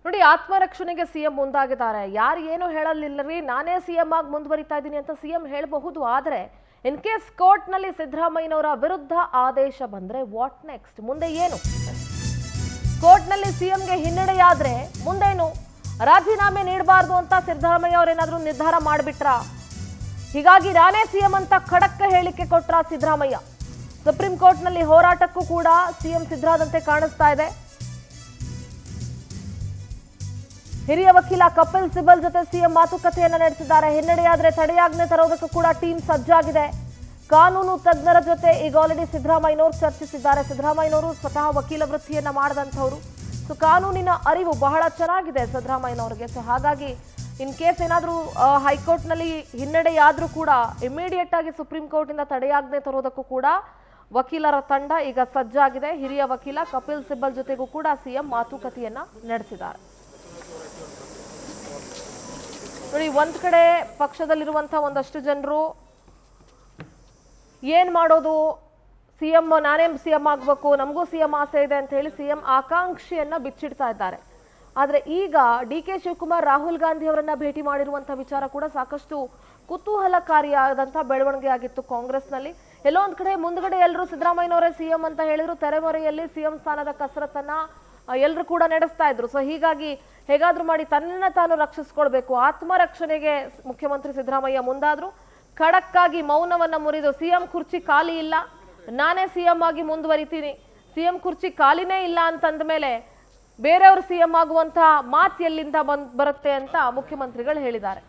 ನೋಡಿ, ಆತ್ಮರಕ್ಷಣೆಗೆ ಸಿಎಂ ಮುಂದಾಗಿದ್ದಾರೆ. ಯಾರು ಏನು ಹೇಳಲಿಲ್ಲರಿ, ನಾನೇ ಸಿಎಂ ಆಗಿ ಮುಂದುವರಿತಾ ಇದ್ದೀನಿ ಅಂತ ಸಿಎಂ ಹೇಳಬಹುದು. ಆದರೆ ಇನ್ ಕೇಸ್ ಕೋರ್ಟ್ ನಲ್ಲಿ ಸಿದ್ದರಾಮಯ್ಯನವರ ವಿರುದ್ಧ ಆದೇಶ ಬಂದ್ರೆ ವಾಟ್ ನೆಕ್ಸ್ಟ್? ಮುಂದೆ ಏನು? ಕೋರ್ಟ್ ನಲ್ಲಿ ಸಿಎಂಗೆ ಹಿನ್ನಡೆಯಾದ್ರೆ ಮುಂದೇನು? ರಾಜೀನಾಮೆ ನೀಡಬಾರ್ದು ಅಂತ ಸಿದ್ದರಾಮಯ್ಯ ಅವರೇನಾದ್ರೂ ನಿರ್ಧಾರ ಮಾಡಿಬಿಟ್ರಾ? ಹೀಗಾಗಿ ನಾನೇ ಸಿಎಂ ಅಂತ ಖಡಕ್ ಹೇಳಿಕೆ ಕೊಟ್ರ ಸಿದ್ದರಾಮಯ್ಯ. ಸುಪ್ರೀಂ ಕೋರ್ಟ್ ನಲ್ಲಿ ಹೋರಾಟಕ್ಕೂ ಕೂಡ ಸಿಎಂ ಸಿದ್ಧರಾದಂತೆ ಕಾಣಿಸ್ತಾ ಇದೆ. ಹಿರಿಯ ವಕೀಲ ಕಪಿಲ್ ಸಿಬಲ್ ಜೊತೆ ಸಿಎಂ ಮಾತುಕತೆಯನ್ನ ನಡೆಸಿದ್ದಾರೆ. ಹಿನ್ನಡೆಯಾದ್ರೆ ತಡೆಯಾಜ್ಞೆ ತರೋದಕ್ಕೂ ಕೂಡ ಟೀಮ್ ಸಜ್ಜಾಗಿದೆ. ಕಾನೂನು ತಜ್ಞರ ಜೊತೆ ಈಗ ಆಲ್ರೆಡಿ ಸಿದ್ದರಾಮಯ್ಯನವರು ಚರ್ಚಿಸಿದ್ದಾರೆ. ಸಿದ್ದರಾಮಯ್ಯನವರು ಸ್ವತಃ ವಕೀಲ ವೃತ್ತಿಯನ್ನ ಮಾಡಿದಂಥವ್ರು. ಸೊ ಕಾನೂನಿನ ಅರಿವು ಬಹಳ ಚೆನ್ನಾಗಿದೆ ಸಿದ್ದರಾಮಯ್ಯನವರಿಗೆ. ಸೊ ಹಾಗಾಗಿ ಇನ್ ಕೇಸ್ ಏನಾದರೂ ಹೈಕೋರ್ಟ್ನಲ್ಲಿ ಹಿನ್ನಡೆಯಾದ್ರೂ ಕೂಡ ಇಮಿಡಿಯೇಟ್ ಆಗಿ ಸುಪ್ರೀಂ ಕೋರ್ಟಿಂದ ತಡೆಯಾಜ್ಞೆ ತರೋದಕ್ಕೂ ಕೂಡ ವಕೀಲರ ತಂಡ ಈಗ ಸಜ್ಜಾಗಿದೆ. ಹಿರಿಯ ವಕೀಲ ಕಪಿಲ್ ಸಿಬಲ್ ಜೊತೆಗೂ ಕೂಡ ಸಿಎಂ ಮಾತುಕತೆಯನ್ನ ನಡೆಸಿದ್ದಾರೆ. ನೋಡಿ, ಒಂದ್ ಕಡೆ ಪಕ್ಷದಲ್ಲಿರುವಂತಹ ಒಂದಷ್ಟು ಜನರು ಏನ್ ಮಾಡೋದು, ಸಿಎಂ ನಾನೇ ಸಿಎಂ ಆಗ್ಬೇಕು, ನಮಗೂ ಸಿಎಂ ಆಸೆ ಇದೆ ಅಂತ ಹೇಳಿ ಸಿಎಂ ಆಕಾಂಕ್ಷೆಯನ್ನ ಬಿಚ್ಚಿಡ್ತಾ ಇದ್ದಾರೆ. ಆದ್ರೆ ಈಗ ಡಿ.ಕೆ. ಶಿವಕುಮಾರ್ ರಾಹುಲ್ ಗಾಂಧಿ ಅವರನ್ನ ಭೇಟಿ ಮಾಡಿರುವಂತಹ ವಿಚಾರ ಕೂಡ ಸಾಕಷ್ಟು ಕುತೂಹಲಕಾರಿಯಾದಂತಹ ಬೆಳವಣಿಗೆ ಆಗಿತ್ತು ಕಾಂಗ್ರೆಸ್ನಲ್ಲಿ. ಎಲ್ಲೋ ಒಂದ್ ಕಡೆ ಮುಂದ್ಗಡೆ ಎಲ್ಲರೂ ಸಿದ್ದರಾಮಯ್ಯನವರೇ ಸಿಎಂ ಅಂತ ಹೇಳಿದ್ರು, ತೆರೆಮರೆಯಲ್ಲಿ ಸಿಎಂ ಸ್ಥಾನದ ಕಸರತ್ತನ್ನ ಎಲ್ಲರೂ ಕೂಡ ನಡೆಸ್ತಾ ಇದ್ರು. ಸೊ ಹೀಗಾಗಿ ಹೇಗಾದ್ರೂ ಮಾಡಿ ತನ್ನನ್ನ ತಾನು ರಕ್ಷಿಸ್ಕೊಳ್ಬೇಕು, ಆತ್ಮರಕ್ಷಣೆಗೆ ಮುಖ್ಯಮಂತ್ರಿ ಸಿದ್ದರಾಮಯ್ಯ ಮುಂದಾದ್ರು. ಖಡಕ್ ಆಗಿ ಮೌನವನ್ನ ಮುರಿದು ಸಿಎಂ ಕುರ್ಚಿ ಖಾಲಿ ಇಲ್ಲ, ನಾನೇ ಸಿಎಂ ಆಗಿ ಮುಂದುವರಿತೀನಿ, ಸಿಎಂ ಕುರ್ಚಿ ಖಾಲಿನೇ ಇಲ್ಲ ಅಂತಂದ ಮೇಲೆ ಬೇರೆಯವರು ಸಿಎಂ ಆಗುವಂತಹ ಮಾತು ಎಲ್ಲಿಂದ ಬರುತ್ತೆ ಅಂತ ಮುಖ್ಯಮಂತ್ರಿಗಳು ಹೇಳಿದ್ದಾರೆ.